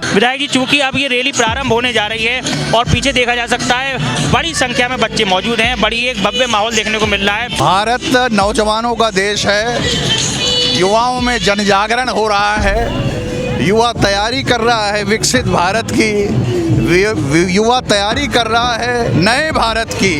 विधायक जी, चूंकि अब ये रैली प्रारंभ होने जा रही है और पीछे देखा जा सकता है बड़ी संख्या में बच्चे मौजूद हैं, बड़ी एक भव्य माहौल देखने को मिल रहा है। भारत नौजवानों का देश है, युवाओं में जन जागरण हो रहा है, युवा तैयारी कर रहा है विकसित भारत की, युवा तैयारी कर रहा है नए भारत की।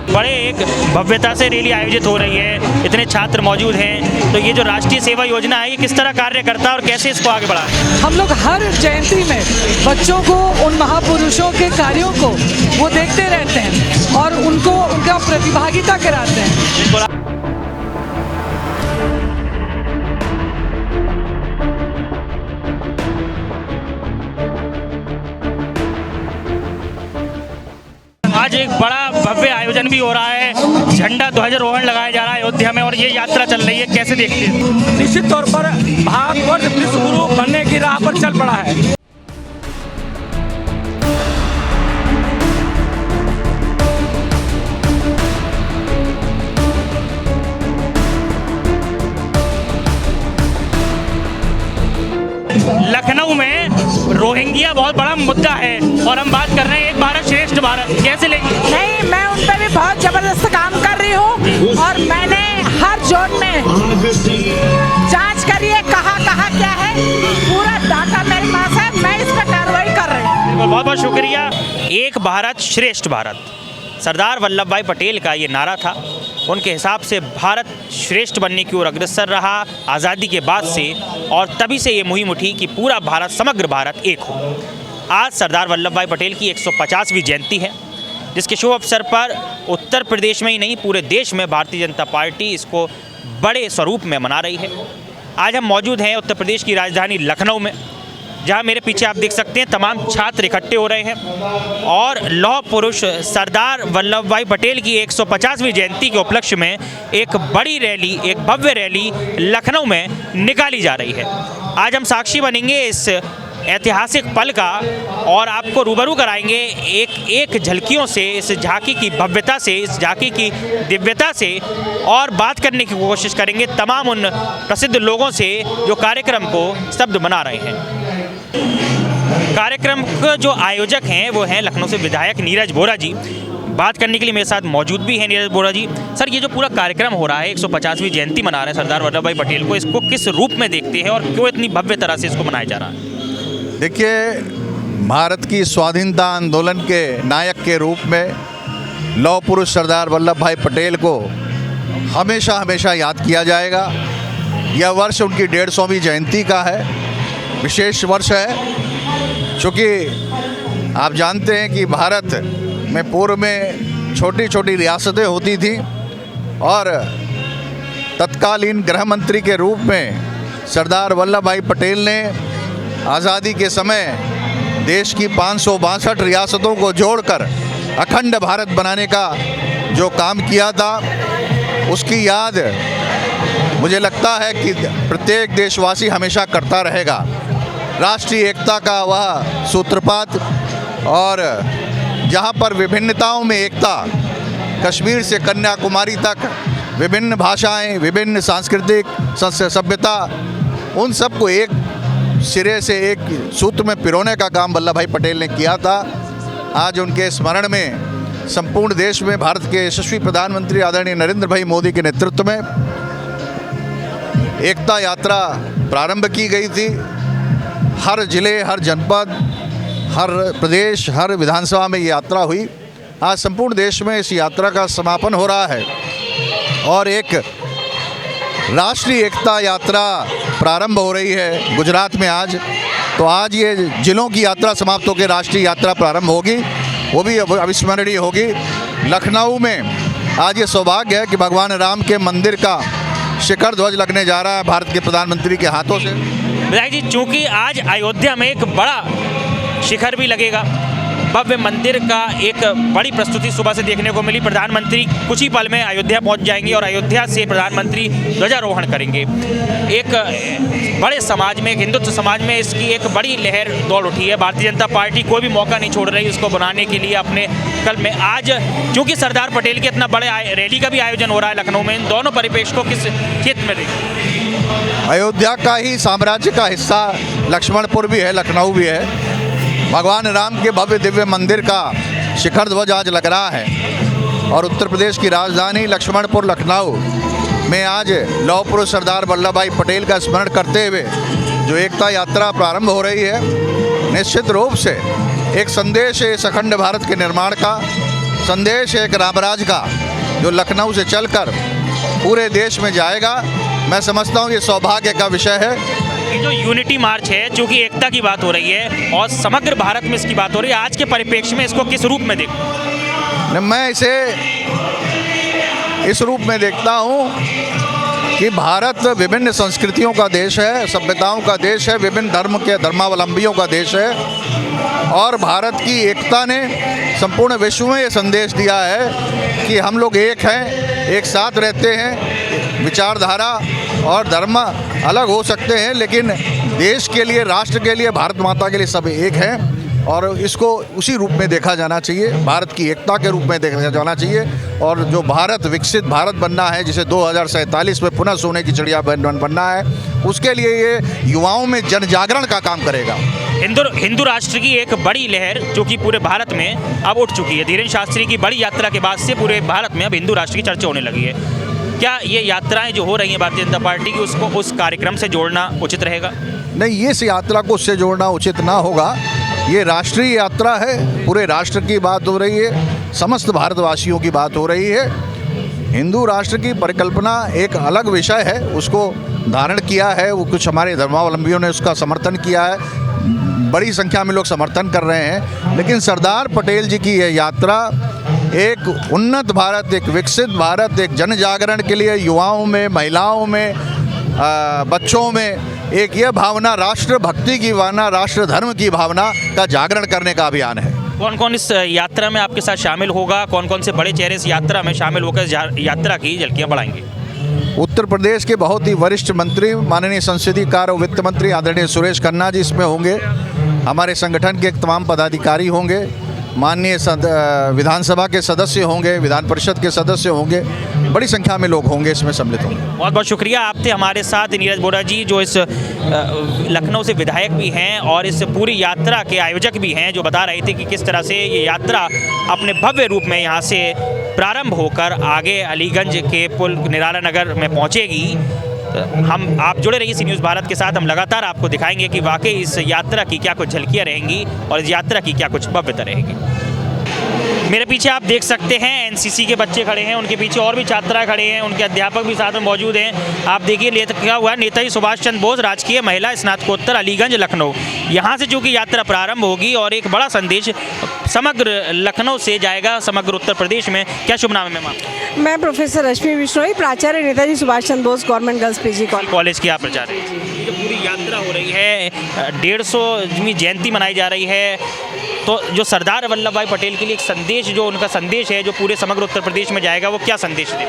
बड़े एक भव्यता से रैली आयोजित हो रही है, इतने छात्र मौजूद हैं, तो ये जो राष्ट्रीय सेवा योजना है ये किस तरह कार्य करता है और कैसे इसको आगे बढ़ाएं? हम लोग हर जयंती में बच्चों को उन महापुरुषों के कार्यों को वो देखते रहते हैं और उनको उनका प्रतिभागिता कराते हैं। आज एक बड़ा भव्य आयोजन भी हो रहा है, झंडा ध्वजारोहण लगाया जा रहा है अयोध्या में और ये यात्रा चल रही है, कैसे देखते हैं? निश्चित तौर पर भारतवर्ष विश्व गुरु बनने की राह पर चल पड़ा है। लखनऊ में रोहिंग्या बहुत बड़ा मुद्दा है और हम बात कर रहे हैं एक भारत श्रेष्ठ भारत, कैसे लेंगे? नहीं, मैं उन पर भी बहुत जबरदस्त काम कर रही हूँ और मैंने हर जोन में जांच करी है, कहाँ क्या है, पूरा डाटा मेरे पास है, मैं इस पर कार्रवाई कर रही हूँ। बहुत बहुत शुक्रिया। एक भारत श्रेष्ठ भारत, सरदार वल्लभ भाई पटेल का ये नारा था। उनके हिसाब से भारत श्रेष्ठ बनने की ओर अग्रसर रहा आज़ादी के बाद से, और तभी से ये मुहिम उठी कि पूरा भारत, समग्र भारत एक हो। आज सरदार वल्लभ भाई पटेल की 150वीं जयंती है, जिसके शुभ अवसर पर उत्तर प्रदेश में ही नहीं पूरे देश में भारतीय जनता पार्टी इसको बड़े स्वरूप में मना रही है। आज हम मौजूद हैं उत्तर प्रदेश की राजधानी लखनऊ में, जहां मेरे पीछे आप देख सकते हैं तमाम छात्र इकट्ठे हो रहे हैं और लौह पुरुष सरदार वल्लभ भाई पटेल की 150वीं जयंती के उपलक्ष्य में एक बड़ी रैली, एक भव्य रैली लखनऊ में निकाली जा रही है। आज हम साक्षी बनेंगे इस ऐतिहासिक पल का और आपको रूबरू कराएंगे एक झलकियों से, इस झांकी की भव्यता से, इस झांकी की दिव्यता से, और बात करने की कोशिश करेंगे तमाम उन प्रसिद्ध लोगों से जो कार्यक्रम को स्तब्ध बना रहे हैं। कार्यक्रम के जो आयोजक हैं वो हैं लखनऊ से विधायक नीरज बोरा जी। बात करने के लिए मेरे साथ मौजूद भी हैं नीरज बोरा जी। सर, ये जो पूरा कार्यक्रम हो रहा है, 150वीं जयंती मना रहे हैं सरदार वल्लभ भाई पटेल को, इसको किस रूप में देखते हैं और क्यों इतनी भव्य तरह से इसको मनाया जा रहा है? देखिए, भारत की स्वाधीनता आंदोलन के नायक के रूप में लौह पुरुष सरदार वल्लभ भाई पटेल को हमेशा हमेशा याद किया जाएगा। यह वर्ष उनकी 150वीं जयंती का है, विशेष वर्ष है, क्योंकि आप जानते हैं कि भारत में पूर्व में छोटी छोटी रियासतें होती थीं और तत्कालीन गृह मंत्री के रूप में सरदार वल्लभ भाई पटेल ने आज़ादी के समय देश की 562 रियासतों को जोड़कर अखंड भारत बनाने का जो काम किया था, उसकी याद मुझे लगता है कि प्रत्येक देशवासी हमेशा करता रहेगा। राष्ट्रीय एकता का वह सूत्रपात और जहाँ पर विभिन्नताओं में एकता, कश्मीर से कन्याकुमारी तक विभिन्न भाषाएं, विभिन्न सांस्कृतिक सभ्यता, उन सबको एक सिरे से एक सूत्र में पिरोने का काम वल्लभ भाई पटेल ने किया था। आज उनके स्मरण में संपूर्ण देश में भारत के यशस्वी प्रधानमंत्री आदरणीय नरेंद्र भाई मोदी के नेतृत्व में एकता यात्रा प्रारंभ की गई थी। हर जिले, हर जनपद, हर प्रदेश, हर विधानसभा में ये यात्रा हुई। आज संपूर्ण देश में इस यात्रा का समापन हो रहा है और एक राष्ट्रीय एकता यात्रा प्रारंभ हो रही है गुजरात में आज। तो आज ये जिलों की यात्रा समाप्त होकर राष्ट्रीय यात्रा प्रारंभ होगी, वो भी अविस्मरणीय होगी। लखनऊ में आज ये सौभाग्य है कि भगवान राम के मंदिर का शिखर ध्वज लगने जा रहा है भारत के प्रधानमंत्री के हाथों से। विधायक जी, चूँकि आज अयोध्या में एक बड़ा शिखर भी लगेगा, भव्य मंदिर का एक बड़ी प्रस्तुति सुबह से देखने को मिली। प्रधानमंत्री कुछ ही पल में अयोध्या पहुंच जाएंगे और अयोध्या से प्रधानमंत्री ध्वजारोहण करेंगे। एक बड़े समाज में, एक हिंदुत्व समाज में इसकी एक बड़ी लहर दौड़ उठी है। भारतीय जनता पार्टी कोई भी मौका नहीं छोड़ रही उसको बनाने के लिए अपने कल में। आज क्योंकि सरदार पटेल के इतना बड़े रैली का भी आयोजन हो रहा है लखनऊ में, इन दोनों परिप्रेक्ष्य को किस क्षेत्र में देखें? अयोध्या का ही साम्राज्य का हिस्सा लक्ष्मणपुर भी है, लखनऊ भी है। भगवान राम के भव्य दिव्य मंदिर का शिखर ध्वज आज लग रहा है और उत्तर प्रदेश की राजधानी लक्ष्मणपुर लखनऊ में आज लौह पुरुष सरदार वल्लभ भाई पटेल का स्मरण करते हुए जो एकता यात्रा प्रारंभ हो रही है, निश्चित रूप से एक संदेश है इस अखंड भारत के निर्माण का, संदेश है एक रामराज का जो लखनऊ से चलकर पूरे देश में जाएगा। मैं समझता हूँ ये सौभाग्य का विषय है। ये जो यूनिटी मार्च है, चूँकि एकता की बात हो रही है और समग्र भारत में इसकी बात हो रही है, आज के परिप्रेक्ष्य में इसको किस रूप में देखूं? मैं इसे इस रूप में देखता हूँ कि भारत विभिन्न संस्कृतियों का देश है, सभ्यताओं का देश है, विभिन्न धर्म के धर्मावलंबियों का देश है और भारत की एकता ने संपूर्ण विश्व में ये संदेश दिया है कि हम लोग एक हैं, एक साथ रहते हैं। विचारधारा और धर्म अलग हो सकते हैं लेकिन देश के लिए, राष्ट्र के लिए, भारत माता के लिए सब एक हैं और इसको उसी रूप में देखा जाना चाहिए, भारत की एकता के रूप में देखा जाना चाहिए। और जो भारत विकसित भारत बनना है, जिसे 2047 में पुनः सोने की चिड़िया बनना है, उसके लिए ये युवाओं में जन जागरण का काम करेगा। हिंदू राष्ट्र की एक बड़ी लहर जो कि पूरे भारत में अब उठ चुकी है। धीरेन्द्र शास्त्री की बड़ी यात्रा के बाद से पूरे भारत में अब हिंदू राष्ट्र की चर्चा होने लगी है। क्या ये यात्राएं जो हो रही हैं भारतीय जनता पार्टी की, उसको उस कार्यक्रम से जोड़ना उचित रहेगा? नहीं, ये इस यात्रा को उससे जोड़ना उचित ना होगा। ये राष्ट्रीय यात्रा है, पूरे राष्ट्र की बात हो रही है, समस्त भारतवासियों की बात हो रही है। हिंदू राष्ट्र की परिकल्पना एक अलग विषय है, उसको धारण किया है, वो कुछ हमारे धर्मावलंबियों ने उसका समर्थन किया है, बड़ी संख्या में लोग समर्थन कर रहे हैं। लेकिन सरदार पटेल जी की यह यात्रा एक उन्नत भारत, एक विकसित भारत, एक जन जागरण के लिए युवाओं में, महिलाओं में, बच्चों में एक यह भावना, राष्ट्र भक्ति की भावना, राष्ट्र धर्म की भावना का जागरण करने का अभियान है। कौन कौन इस यात्रा में आपके साथ शामिल होगा? कौन कौन से बड़े चेहरे इस यात्रा में शामिल होकर यात्रा की झलकियाँ बढ़ाएंगे? उत्तर प्रदेश के बहुत ही वरिष्ठ मंत्री, माननीय संसदीय कार्य और वित्त मंत्री आदरणीय सुरेश खन्ना जी इसमें होंगे। हमारे संगठन के तमाम पदाधिकारी होंगे, माननीय विधानसभा के सदस्य होंगे, विधान परिषद के सदस्य होंगे, बड़ी संख्या में लोग होंगे, इसमें सम्मिलित होंगे। बहुत बहुत शुक्रिया। आप थे हमारे साथ नीरज बोरा जी, जो इस लखनऊ से विधायक भी हैं और इस पूरी यात्रा के आयोजक भी हैं, जो बता रहे थे कि किस तरह से ये यात्रा अपने भव्य रूप में यहाँ से प्रारंभ होकर आगे अलीगंज के पुल निराला नगर में पहुँचेगी। आप जुड़े रहिए सी न्यूज़ भारत के साथ। हम लगातार आपको दिखाएंगे कि वाकई इस यात्रा की क्या कुछ झलकियाँ रहेंगी और इस यात्रा की क्या कुछ भव्यता रहेगी। मेरे पीछे आप देख सकते हैं एनसीसी के बच्चे खड़े हैं, उनके पीछे और भी छात्रा खड़े हैं, उनके अध्यापक भी साथ में मौजूद हैं। आप देखिए लिखा हुआ है नेताजी सुभाष चंद्र बोस राजकीय महिला स्नातकोत्तर अलीगंज लखनऊ। यहाँ से चूँकि यात्रा प्रारंभ होगी और एक बड़ा संदेश समग्र लखनऊ से जाएगा समग्र उत्तर प्रदेश में। क्या शुभ नाम है मैम? मैं प्रोफेसर रश्मि बिश्नोई, प्राचार्य Netaji Subhash Chandra Bose government girls PG college की आप प्राचार्य। ये पूरी यात्रा हो रही है, 150वीं जयंती मनाई जा रही है, तो जो सरदार वल्लभ भाई पटेल के लिए एक संदेश, जो उनका संदेश है जो पूरे समग्र उत्तर प्रदेश में जाएगा, वो क्या संदेश दे?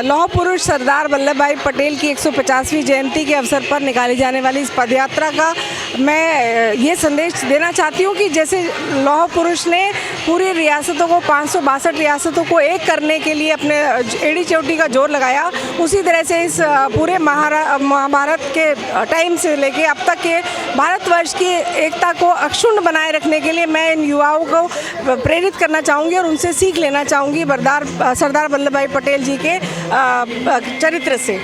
लौह पुरुष सरदार वल्लभ भाई पटेल की 150वीं जयंती के अवसर पर निकाली जाने वाली इस पदयात्रा का मैं ये संदेश देना चाहती हूँ कि जैसे लौह पुरुष ने पूरी रियासतों को, 562 रियासतों को एक करने के लिए अपने एड़ी चोटी का जोर लगाया, उसी तरह से इस पूरे महाभारत के टाइम से लेके अब तक के भारतवर्ष की एकता को अक्षुण्ण बनाए रखने के लिए मैं इन युवाओं को प्रेरित करना चाहूँगी और उनसे सीख लेना चाहूँगी सरदार वल्लभ भाई पटेल जी के चरित्र से,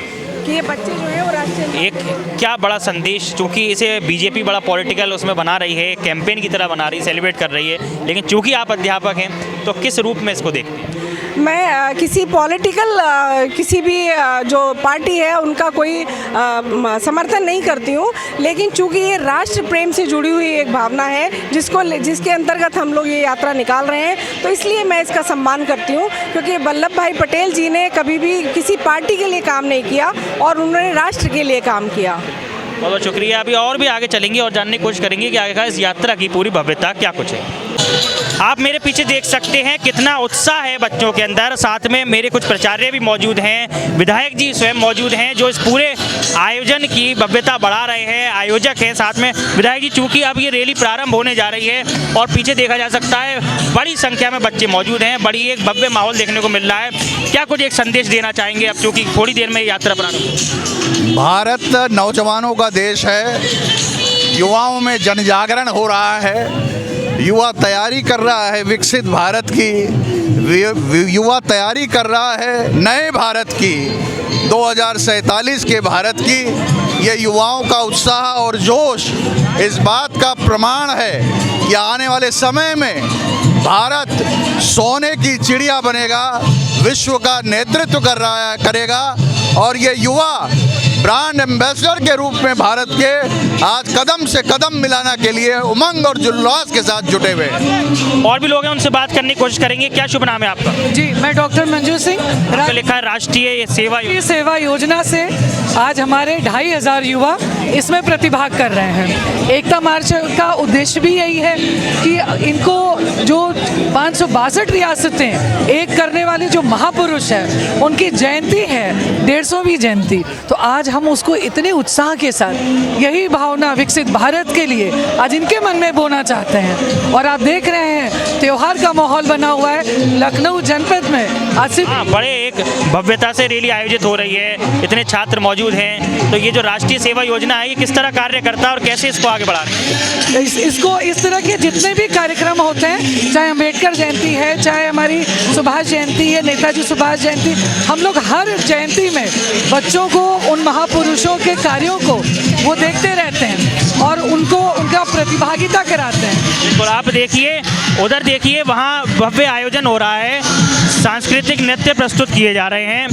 कि ये बच्चे जो है वो राष्ट्रीय एक क्या बड़ा संदेश, चूँकि इसे बीजेपी बड़ा पॉलिटिकल उसमें बना रही है, कैंपेन की तरह बना रही है, सेलिब्रेट कर रही है, लेकिन चूँकि आप अध्यापक हैं तो किस रूप में इसको देखते हैं? मैं किसी पॉलिटिकल किसी भी जो पार्टी है उनका कोई समर्थन नहीं करती हूँ, लेकिन चूंकि ये राष्ट्र प्रेम से जुड़ी हुई एक भावना है जिसके अंतर्गत हम लोग ये यात्रा निकाल रहे हैं, तो इसलिए मैं इसका सम्मान करती हूँ, क्योंकि वल्लभ भाई पटेल जी ने कभी भी किसी पार्टी के लिए काम नहीं किया और उन्होंने राष्ट्र के लिए काम किया। बहुत बहुत शुक्रिया। अभी और भी आगे चलेंगे और जानने की कोशिश करेंगे कि आगे इस यात्रा की पूरी भव्यता क्या कुछ है। आप मेरे पीछे देख सकते हैं कितना उत्साह है बच्चों के अंदर। साथ में मेरे कुछ प्राचार्य भी मौजूद हैं, विधायक जी स्वयं मौजूद हैं जो इस पूरे आयोजन की भव्यता बढ़ा रहे हैं, आयोजक हैं। साथ में विधायक जी, चूंकि अब ये रैली प्रारंभ होने जा रही है और पीछे देखा जा सकता है बड़ी संख्या में बच्चे मौजूद हैं, बड़ी एक भव्य माहौल देखने को मिल रहा है। क्या कुछ एक संदेश देना चाहेंगे अब चूंकि थोड़ी देर में यात्रा प्रारंभ? भारत नौजवानों का देश है, युवाओं में जन जागरण हो रहा है, युवा तैयारी कर रहा है विकसित भारत की, युवा तैयारी कर रहा है नए भारत की, 2047 के भारत की। ये युवाओं का उत्साह और जोश इस बात का प्रमाण है कि आने वाले समय में भारत सोने की चिड़िया बनेगा, विश्व का नेतृत्व करेगा और ये युवा ब्रांड एम्बेसडर के रूप में भारत के आज कदम से कदम मिलाने के लिए उमंग और जुल्लास के साथ जुटे हुए हैं। और भी लोग हैं, उनसे बात करने की कोशिश करेंगे। क्या शुभ नाम है आपका? जी, मैं डॉक्टर मंजू सिंह। आपका लिखा है राष्ट्रीय सेवा योजना से आज हमारे 2500 युवा इसमें प्रतिभाग कर रहे हैं। एकता मार्च का उद्देश्य भी यही है कि इनको जो 562 रियासतें एक करने वाले जो महापुरुष हैं उनकी जयंती है, 150वीं जयंती, तो आज हम उसको इतने उत्साह के साथ यही भावना विकसित भारत के लिए आज इनके मन में बोना चाहते हैं। और आप देख रहे हैं त्योहार का माहौल बना हुआ है लखनऊ जनपद में। आज सिर्फ बड़े एक भव्यता से रैली आयोजित हो रही है, इतने छात्र मौजूद हैं। तो ये जो राष्ट्रीय सेवा योजना है ये किस तरह कार्य करता है और कैसे इसको आगे बढ़ा रहे हैं? इसको इस तरह के जितने भी कार्यक्रम होते हैं, चाहे अम्बेडकर जयंती है, चाहे हमारी सुभाष जयंती है, नेताजी सुभाष जयंती, हम लोग हर जयंती में बच्चों को उन महापुरुषों के कार्यों को वो देखते रहते हैं और उनको उनका प्रतिभागिता कराते हैं। बिल्कुल, आप देखिए उधर देखिए, वहाँ भव्य आयोजन हो रहा है, सांस्कृतिक नृत्य प्रस्तुत किए जा रहे हैं।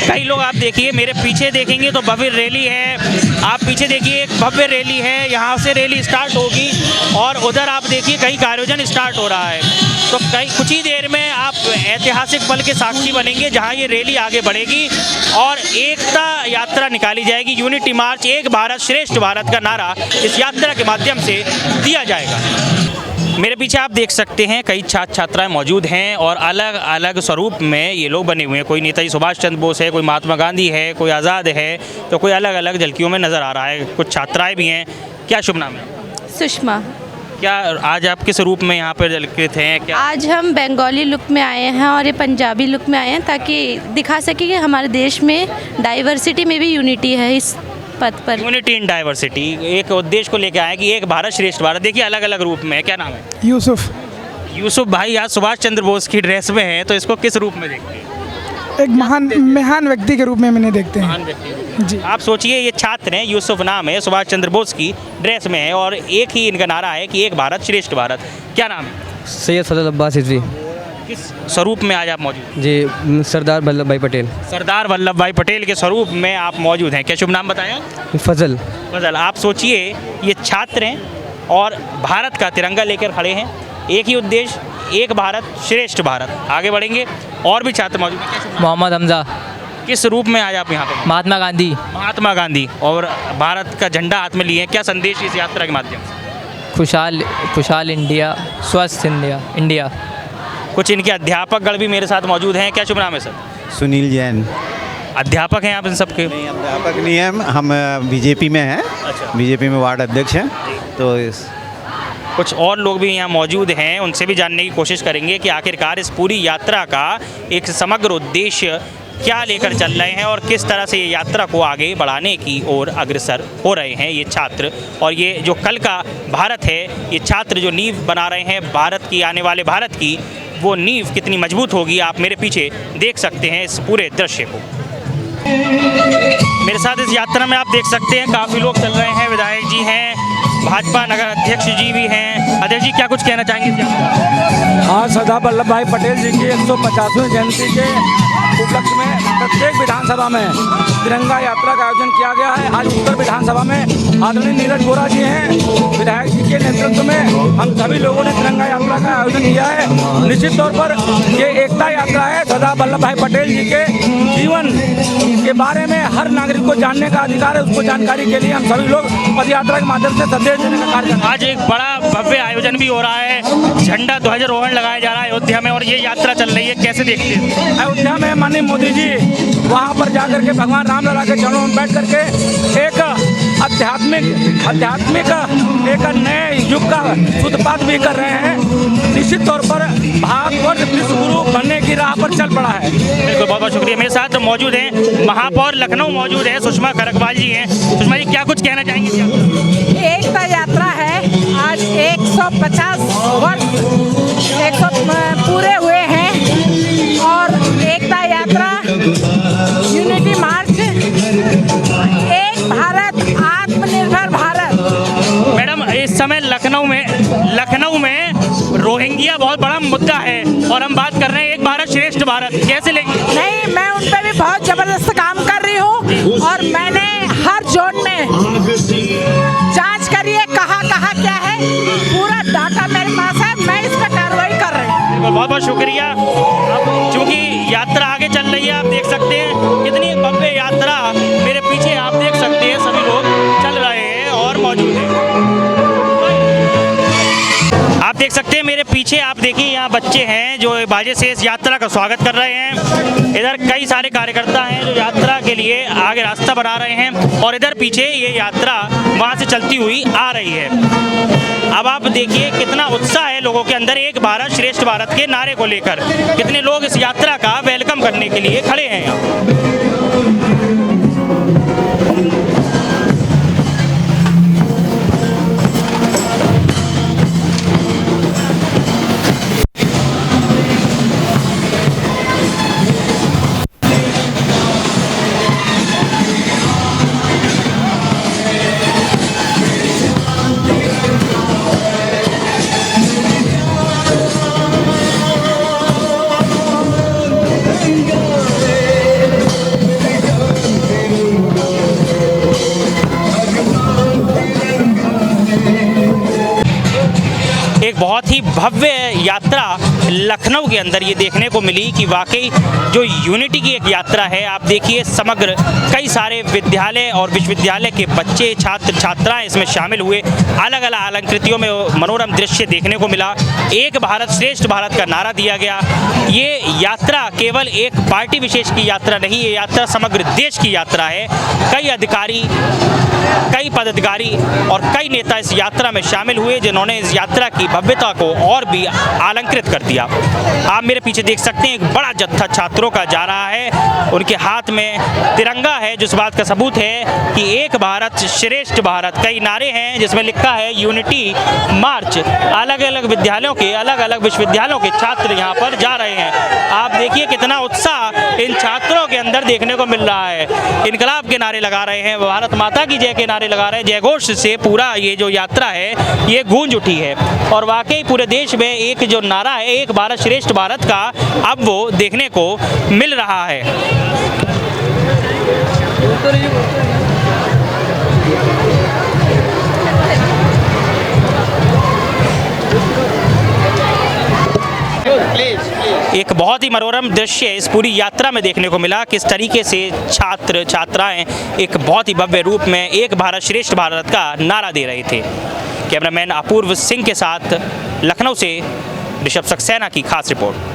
कई लोग आप देखिए, मेरे पीछे देखेंगे तो भव्य रैली है, आप पीछे देखिए एक भव्य रैली है, यहाँ से रैली स्टार्ट होगी और उधर आप देखिए कहीं का आयोजन स्टार्ट हो रहा है। तो कुछ ही देर में आप ऐतिहासिक पल के साक्षी बनेंगे जहाँ ये रैली आगे बढ़ेगी और एकता यात्रा निकाली जाएगी। यूनिटी मार्च, एक भारत श्रेष्ठ भारत का नारा इस यात्रा के माध्यम से दिया जाएगा। मेरे पीछे आप देख सकते हैं कई छात्र छात्राएं मौजूद हैं और अलग अलग स्वरूप में ये लोग बने हुए हैं। कोई नेताजी सुभाष चंद्र बोस है, कोई महात्मा गांधी है, कोई आज़ाद है, तो कोई अलग अलग झलकियों में नज़र आ रहा है। कुछ छात्राएं भी हैं। क्या शुभ नाम है? सुषमा। क्या आज आप किस रूप में यहाँ पर झलकित हैं? क्या आज हम बंगाली लुक में आए हैं और ये पंजाबी लुक में आए हैं ताकि दिखा सके कि हमारे देश में डाइवर्सिटी में भी यूनिटी है। इस पद पर यूनिटी इन डाइवर्सिटी एक उद्देश्य को लेकर आए कि एक भारत श्रेष्ठ भारत। देखिए अलग अलग रूप में। क्या नाम है? यूसुफ भाई आज सुभाष चंद्र बोस की ड्रेस में है, तो इसको किस रूप में देखते हैं? एक महान व्यक्ति के रूप में मैंने देखते हैं। महान व्यक्ति जी। आप सोचिए ये छात्र हैं, यूसुफ नाम है, सुभाष चंद्र बोस की ड्रेस में है और एक ही इनका नारा है कि एक भारत श्रेष्ठ भारत। क्या नाम है? सैयद फजल अब्बास रिजवी। किस स्वरूप में आज आप मौजूद? जी, सरदार वल्लभ भाई पटेल। सरदार वल्लभ भाई पटेल के स्वरूप में आप मौजूद हैं। क्या शुभ नाम बताया? फजल। फजल। आप सोचिए ये छात्र हैं और भारत का तिरंगा लेकर खड़े हैं, एक ही उद्देश्य, एक भारत श्रेष्ठ भारत। आगे बढ़ेंगे, और भी छात्र मौजूद हैं। मोहम्मद हमजा। किस रूप में आज आप यहाँ पर? महात्मा गांधी। महात्मा गांधी और भारत का झंडा हाथ में लिए हैं। क्या संदेश इस यात्रा के माध्यम से? खुशहाल इंडिया, स्वस्थ इंडिया। कुछ इनके अध्यापकगण भी मेरे साथ मौजूद हैं। क्या शुभ नाम है सर? सुनील जैन। अध्यापक हैं आप इन सबके? नहीं, अध्यापक नहीं है, हम बीजेपी में हैं। अच्छा। बीजेपी में वार्ड अध्यक्ष हैं। तो कुछ और लोग भी यहाँ मौजूद हैं, उनसे भी जानने की कोशिश करेंगे कि आखिरकार इस पूरी यात्रा का एक समग्र उद्देश्य क्या लेकर चल रहे हैं और किस तरह से ये यात्रा को आगे बढ़ाने की ओर अग्रसर हो रहे हैं ये छात्र। और ये जो कल का भारत है, ये छात्र जो नींव बना रहे हैं भारत की, आने वाले भारत की, वो नींव कितनी मजबूत होगी आप मेरे पीछे देख सकते हैं इस पूरे दृश्य को। मेरे साथ इस यात्रा में आप देख सकते हैं काफ़ी लोग चल रहे हैं। विधायक जी हैं, भाजपा नगर अध्यक्ष जी भी हैं। अध्यक्ष जी क्या कुछ कहना चाहेंगे? आज सरदार वल्लभ भाई पटेल जी की 150वीं जयंती के उपलक्ष्य में प्रत्येक विधानसभा में तिरंगा यात्रा का आयोजन किया गया है। आज उत्तर विधानसभा में आदरणीय नीरज वोरा जी हैं, विधायक जी के नेतृत्व नेतृत्व में हम सभी लोगों ने तिरंगा यात्रा का आयोजन किया है। निश्चित तौर पर ये एकता यात्रा है। सरदार वल्लभ भाई पटेल जी के जीवन के बारे में हर नागरिक को जानने का अधिकार है। उसको जानकारी के लिए हम सभी लोग पद यात्रा के माध्यम से संदेश देने का कार्य करते हैं। आज एक बड़ा भव्य आयोजन भी हो रहा है, झंडा ध्वजारोहण लगाया जा रहा है अयोध्या में, और ये यात्रा चल रही है, कैसे देखते हैं? अयोध्या में माननीय मोदी जी वहाँ पर जाकर के भगवान रामलला के चरणों में बैठ करके एक आध्यात्मिक एक नए युग का सूत्रपात भी कर रहे हैं। निश्चित तौर पर भारतवर्ष विश्व गुरु बनने की राह पर चल पड़ा है। बिल्कुल, बहुत बहुत शुक्रिया। मेरे साथ मौजूद हैं महापौर लखनऊ मौजूद है, सुषमा खरगवाल जी हैं। सुषमा जी, क्या कुछ कहना चाहेंगे? एकता यात्रा है, आज 150 वर्ष पूरे हुए हैं और एकता यात्रा, यूनिटी मार्च, एक भारत आत्मनिर्भर भारत। मैडम, इस समय लखनऊ में रोहिंग्या बहुत बड़ा मुद्दा है और हम बात कर रहे हैं एक भारत श्रेष्ठ भारत, कैसे लेंगे? नहीं, मैं उन पर भी बहुत जबरदस्त काम कर रही हूँ और मैंने हर जोन में जांच करी है, कहाँ क्या है, पूरा डाटा मेरे पास है, मैं इस पर कार्रवाई कर रही हूँ। बहुत बहुत शुक्रिया। अब चूंकि यात्रा आगे चल रही है, आप देख सकते हैं कितनी भव्य यात्रा मेरे पीछे आप देख सकते हैं, सभी लोग चल रहे हैं और मौजूद हैं। आप देख सकते हैं मेरे पीछे, आप देखिए यहाँ बच्चे हैं जो बाजे से इस यात्रा का स्वागत कर रहे हैं। इधर कई सारे कार्यकर्ता हैं जो यात्रा के लिए आगे रास्ता बना रहे हैं और इधर पीछे ये यात्रा वहाँ से चलती हुई आ रही है। अब आप देखिए कितना उत्साह है लोगों के अंदर एक भारत श्रेष्ठ भारत के नारे को लेकर, कितने लोग इस यात्रा का वेलकम करने के लिए खड़े हैं यहाँ। एक बहुत ही भव्य यात्रा लखनऊ के अंदर ये देखने को मिली कि वाकई जो यूनिटी की एक यात्रा है। आप देखिए समग्र कई सारे विद्यालय और विश्वविद्यालय के बच्चे, छात्र छात्राएं इसमें शामिल हुए। अलग अलग अलंकृतियों में मनोरम दृश्य देखने को मिला। एक भारत श्रेष्ठ भारत का नारा दिया गया। ये यात्रा केवल एक पार्टी विशेष की यात्रा नहीं, ये यात्रा समग्र देश की यात्रा है। कई अधिकारी, कई पदाधिकारी और कई नेता इस यात्रा में शामिल हुए जिन्होंने इस यात्रा की भव्यता को और भी अलंकृत कर दिया। आप मेरे पीछे देख सकते हैं एक बड़ा जत्था छात्रों का जा रहा है, उनके हाथ में तिरंगा है जो इस बात का सबूत है कि एक भारत श्रेष्ठ भारत। कई नारे हैं जिसमें लिखा है यूनिटी मार्च। अलग अलग विद्यालयों के, अलग अलग विश्वविद्यालयों के छात्र यहाँ पर जा रहे हैं। आप देखिए कितना उत्साह इन छात्रों के अंदर देखने को मिल रहा है। इनकलाब के नारे लगा रहे हैं, भारत माता की जय के नारे लगा रहे हैं। जय घोष से पूरा ये जो यात्रा है ये गूंज उठी है और वाकई पूरे देश में एक जो नारा है एक भारत श्रेष्ठ भारत का अब वो देखने को मिल रहा है। एक बहुत ही मनोरम दृश्य इस पूरी यात्रा में देखने को मिला, किस तरीके से छात्र छात्राएं एक बहुत ही भव्य रूप में एक भारत श्रेष्ठ भारत का नारा दे रहे थे। कैमरामैन अपूर्व सिंह के साथ लखनऊ से ऋषभ सक्सेना की खास रिपोर्ट।